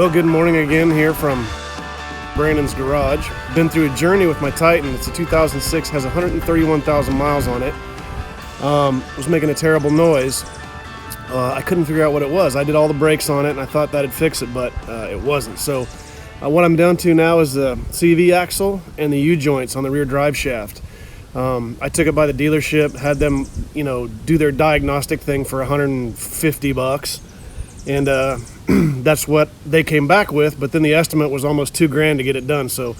Well, good morning again here from Brandon's garage. Been through a journey with my Titan. It's a 2006, has 131,000 miles on it. Was making a terrible noise. I couldn't figure out what it was. I did all the brakes on it and I thought that'd fix it, but it wasn't. So what I'm down to now is the CV axle and the U-joints on the rear drive shaft. I took it by the dealership, had them, do their diagnostic thing for 150 bucks. And that's what they came back with, but then the estimate was almost $2,000 to get it done. So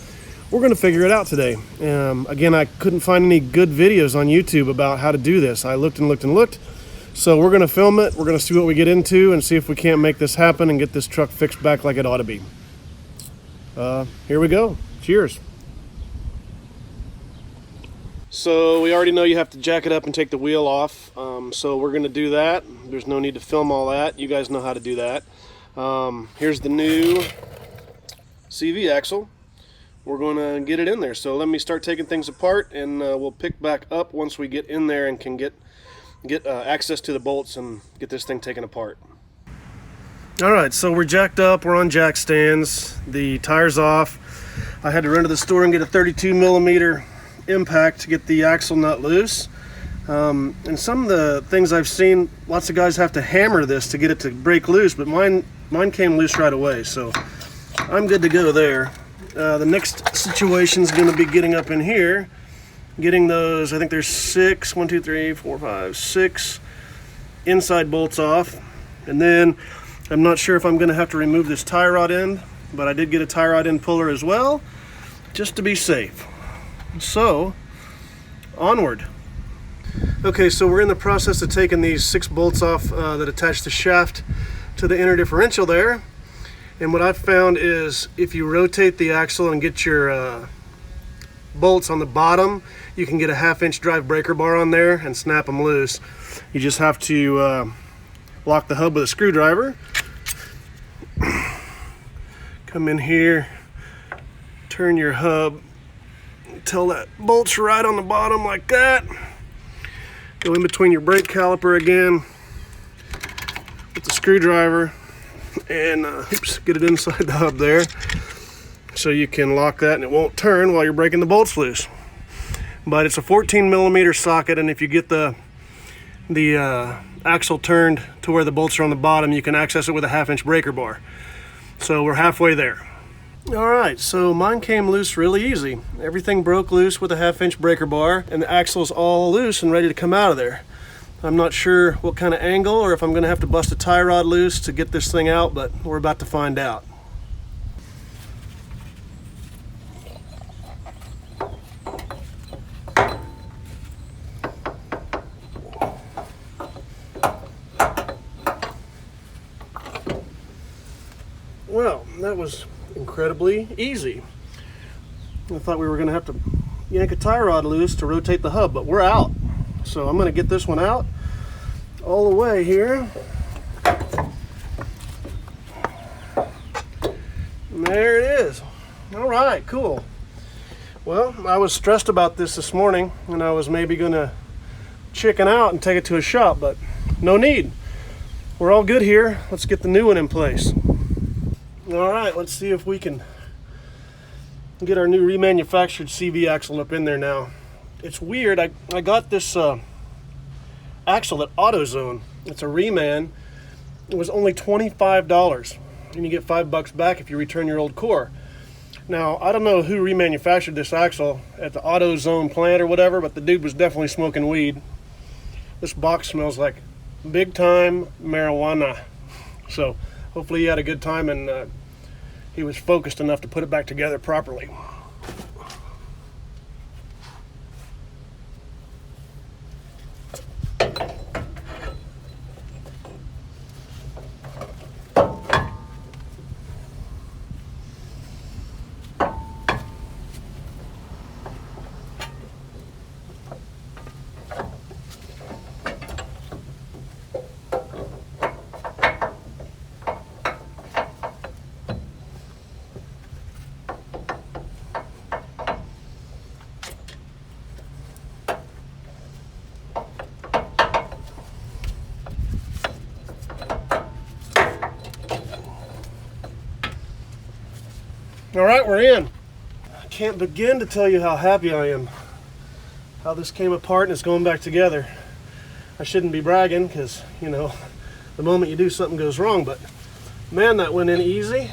we're going to figure it out today. Again, I couldn't find any good videos on YouTube about how to do this. I looked and looked and looked. So we're going to film it. We're going to see what we get into and see if we can't make this happen and get this truck fixed back like it ought to be. Here we go. Cheers. So we already know you have to jack it up and take the wheel off. So we're going to do that. There's no need to film all that. You guys know how to do that. Here's the new CV axle. We're going to get it in there. So let me start taking things apart, and we'll pick back up once we get in there and can get access to the bolts and get this thing taken apart. All right, so we're jacked up. We're on jack stands. The tire's off. I had to run to the store and get a 32 millimeter impact to get the axle nut loose. And some of the things I've seen, lots of guys have to hammer this to get it to break loose, but mine came loose right away, so I'm good to go there. The next situation is going to be getting up in here, getting those, I think there's 6 inside bolts off, and then I'm not sure if I'm going to have to remove this tie rod end, but I did get a tie rod end puller as well, just to be safe. So, onward. Okay, so we're in the process of taking these 6 bolts off that attach the shaft to the inner differential there. And what I've found is if you rotate the axle and get your bolts on the bottom, you can get a 1/2 inch drive breaker bar on there and snap them loose. You just have to lock the hub with a screwdriver. Come in here, turn your hub until that bolt's right on the bottom like that. Go in between your brake caliper again with the screwdriver and get it inside the hub there so you can lock that and it won't turn while you're breaking the bolts loose. But it's a 14 millimeter socket, and if you get the axle turned to where the bolts are on the bottom, you can access it with a 1/2 inch breaker bar. So we're halfway there. Alright, so mine came loose really easy. Everything broke loose with a 1/2 inch breaker bar, and the axle's all loose and ready to come out of there. I'm not sure what kind of angle or if I'm going to have to bust a tie rod loose to get this thing out, but we're about to find out. Well, that was incredibly easy. I thought we were going to have to yank a tie rod loose to rotate the hub, but we're out. So I'm going to get this one out all the way here. And there it is. All right, cool. Well, I was stressed about this morning, and I was maybe going to chicken out and take it to a shop, but no need. We're all good here. Let's get the new one in place. All right, let's see if we can get our new remanufactured CV axle up in there now. It's weird, I got this axle at AutoZone. It's a reman. It was only $25, and you get $5 back if you return your old core. Now, I don't know who remanufactured this axle at the AutoZone plant or whatever, but the dude was definitely smoking weed. This box smells like big time marijuana. So hopefully he had a good time and he was focused enough to put it back together properly. All right, we're in. I can't begin to tell you how happy I am. How this came apart and it's going back together. I shouldn't be bragging because, you know, the moment you do something goes wrong, but man, that went in easy.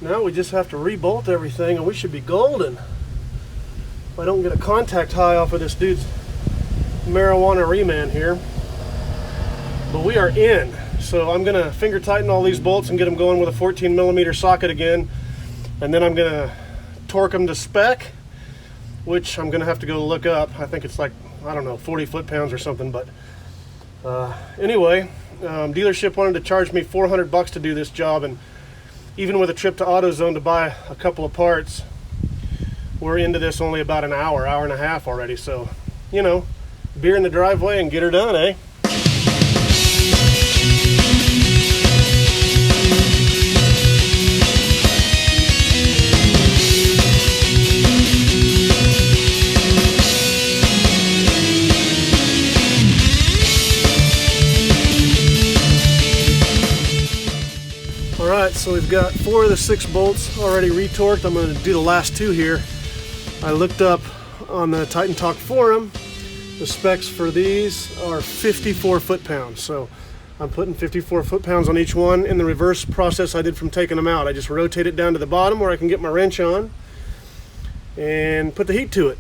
Now we just have to re-bolt everything and we should be golden. If I don't get a contact high off of this dude's marijuana reman here. But we are in. So I'm gonna finger tighten all these bolts and get them going with a 14mm socket again. And then I'm gonna torque them to spec, which I'm gonna have to go look up. I think it's like, I don't know, 40 foot-pounds or something. But anyway, dealership wanted to charge me $400 to do this job, and even with a trip to AutoZone to buy a couple of parts, we're into this only about an hour and a half already. So, you know, beer in the driveway and get her done, eh? Alright, so we've got 4 of the 6 bolts already retorqued. I'm going to do the last 2 here. I looked up on the Titan Talk forum. The specs for these are 54 foot-pounds. So I'm putting 54 foot-pounds on each one in the reverse process I did from taking them out. I just rotate it down to the bottom where I can get my wrench on and put the heat to it.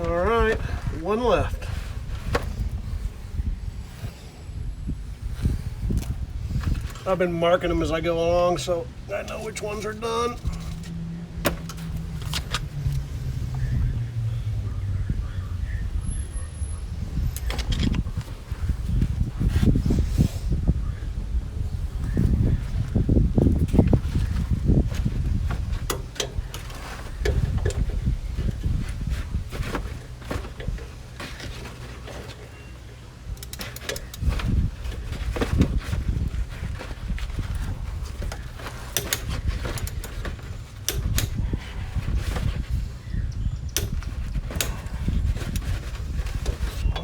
Alright, one left. I've been marking them as I go along, so I know which ones are done.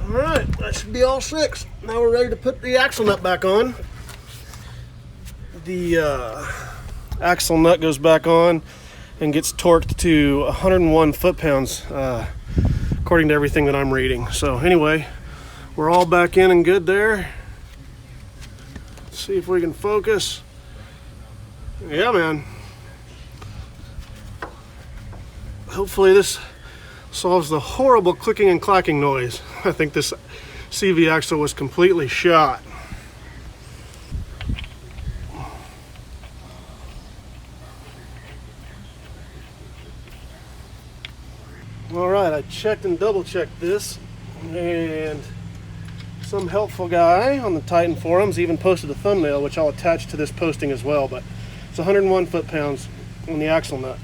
Alright, that should be all 6. Now we're ready to put the axle nut back on. The axle nut goes back on and gets torqued to 101 foot-pounds, according to everything that I'm reading. So anyway, we're all back in and good there. Let's see if we can focus. Yeah, man. Hopefully this solves the horrible clicking and clacking noise. I think this CV axle was completely shot. All right, I checked and double checked this, and some helpful guy on the Titan forums even posted a thumbnail, which I'll attach to this posting as well, but it's 101 foot-pounds on the axle nut.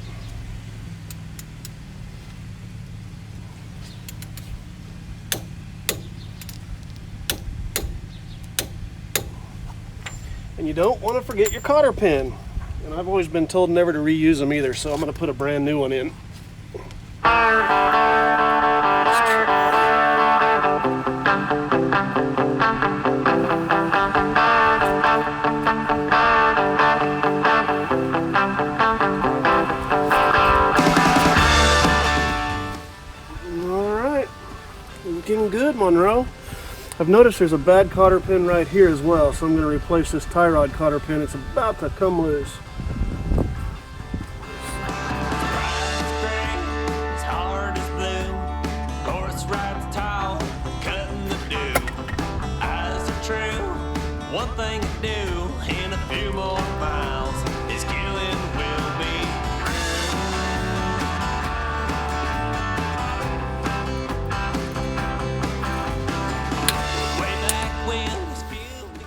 And you don't want to forget your cotter pin. And I've always been told never to reuse them either, so I'm going to put a brand new one in. Alright, looking good, Monroe. I've noticed there's a bad cotter pin right here as well, so I'm going to replace this tie rod cotter pin. It's about to come loose. One thing to do in a few more miles is killing will be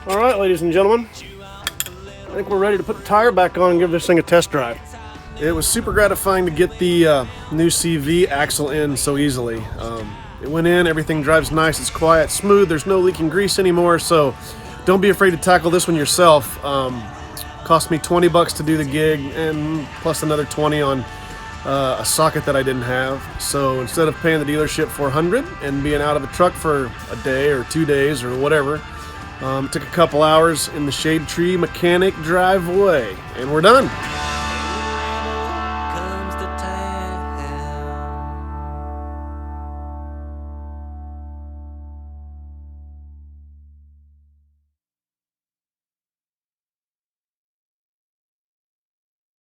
All right, ladies and gentlemen, I think we're ready to put the tire back on and give this thing a test drive. It was super gratifying to get the new CV axle in so easily. It went in, everything drives nice, it's quiet, smooth, there's no leaking grease anymore, so don't be afraid to tackle this one yourself. Cost me 20 bucks to do the gig, and plus another 20 on a socket that I didn't have. So instead of paying the dealership $400 and being out of a truck for a day or 2 days or whatever, it took a couple hours in the shade tree mechanic driveway, and we're done.